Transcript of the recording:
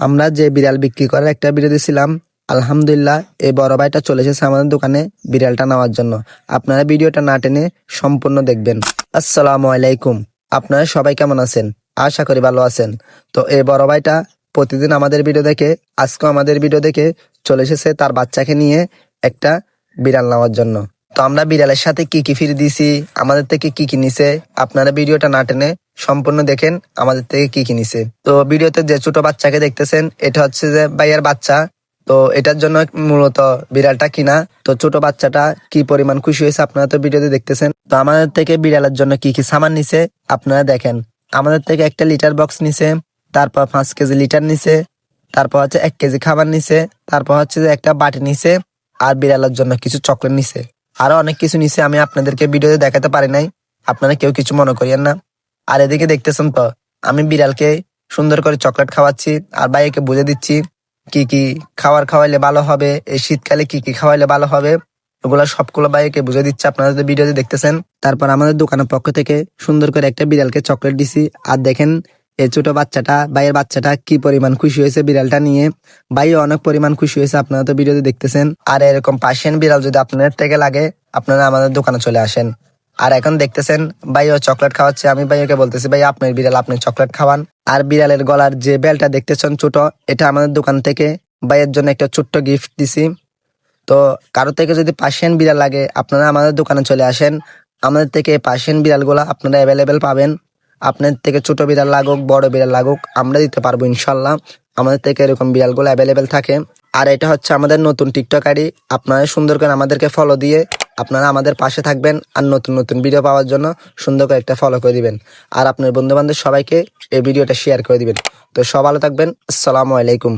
আমরা যে বিড়াল বিক্রি করার একটা ভিডিও দিয়েছিলাম, আলহামদুলিল্লাহ এই বড় ভাইটা চলে এসেছে আমাদের দোকানে বিড়ালটা নেওয়ার জন্য। আপনারা ভিডিওটা না টেনে সম্পূর্ণ দেখবেন। আসসালামু আলাইকুম, আপনারা সবাই কেমন আছেন? আশা করি ভালো আছেন। তো এই বড় ভাইটা প্রতিদিন আমাদের ভিডিও দেখে, আজকেও আমাদের ভিডিও দেখে চলে এসেছে তার বাচ্চাকে নিয়ে একটা বিড়াল নেওয়ার জন্য। তো আমরা বিড়ালের সাথে কি কি ফ্রি দিছি, আমাদের থেকে কি কি নিছে, আপনারা ভিডিওটা না টেনে সম্পূর্ণ দেখেন আমাদের থেকে কি কি নিছে। তো ভিডিওতে যে ছোট বাচ্চাকে দেখতেছেন, এটা হচ্ছে যে ভাইয়ের বাচ্চা। তো এটার জন্য মূলত বিড়ালটা কিনা। তো ছোট বাচ্চাটা কি পরিমাণ খুশি হয়েছে আপনারা তো ভিডিওতে দেখতেছেন। তো আমাদের থেকে বিড়ালের জন্য কি কি সামান নিছে আপনারা দেখেন। আমাদের থেকে একটা লিটার বক্স নিছে, তারপর 5 কেজি লিটার নিছে, তারপর হচ্ছে 1 কেজি খাবার নিছে, তারপর হচ্ছে যে একটা বাটি নিছে, আর বিড়ালের জন্য কিছু চকলেট নিছে, আরো অনেক কিছু নিছে। আমি আপনাদেরকে ভিডিওতে দেখাতে পারি নাই, আপনারা কেউ কিছু মনে করিয়েন না। আর এদিকে দেখতেছেন তো আমি বিড়ালকে সুন্দর করে চকলেট খাওয়াচ্ছি আর ভাইকে বুঝে দিচ্ছি কি কি খাবার খাওয়াইলে ভালো হবে, এই শীতকালে কি কি খাওয়াইলে ভালো হবে, ওগুলা সবগুলো ভাইকে বুঝে দিচ্ছে, আপনারা যদি ভিডিওতে দেখতেছেন। তারপর আমাদের দোকানের পক্ষ থেকে সুন্দর করে একটা বিড়ালকে চকলেট দিছি। আর দেখেন এই ছোট বাচ্চাটা, ভাইয়ের বাচ্চাটা কি পরিমাণ খুশি হয়েছে বিড়ালটা নিয়ে। ভাইও অনেক পরিমাণ খুশি হয়েছে, আপনারা তো ভিডিওতে দেখতেছেন। আর এরকম পার্সিয়ান বিড়াল যদি আপনাদের থেকে লাগে, আপনারা আমাদের দোকানে চলে আসেন। আর এখন দেখতেছেন ভাইও চকলেট খাওয়াচ্ছে, আমি ভাইয়াকে বলতেছি ভাই আপনার বিড়াল, আপনি চকলেট খাওয়ান। আর বিড়ালের গলার যে বেলটা দেখতেছেন ছোট, এটা আমাদের দোকান থেকে ভাইয়ের জন্য একটা ছোট্ট গিফট দিছি। তো কারো থেকে যদি পার্সিয়ান বিড়াল লাগে, আপনারা আমাদের দোকানে চলে আসেন। আমাদের থেকে পার্সিয়ান বিড়ালগুলো আপনারা অ্যাভেলেবেল পাবেন। আপনার থেকে ছোট বিড়াল লাগুক, বড় বিড়াল লাগুক, আমরা দিতে পারবো ইনশাল্লাহ। আমাদের থেকে এরকম বিড়ালগুলো অ্যাভেলেবেল থাকে। আর এটা হচ্ছে আমাদের নতুন টিকটক আইডি। আপনারা সুন্দর করে আমাদেরকে ফলো দিয়ে আপনারা আমাদের পাশে থাকবেন। আর নতুন নতুন ভিডিও পাওয়ার জন্য সুন্দর করে একটা ফলো করে দিবেন। আর আপনার বন্ধু বান্ধব সবাইকে এই ভিডিওটা শেয়ার করে দিবেন। তো সব ভালো থাকবেন। আসসালামু আলাইকুম।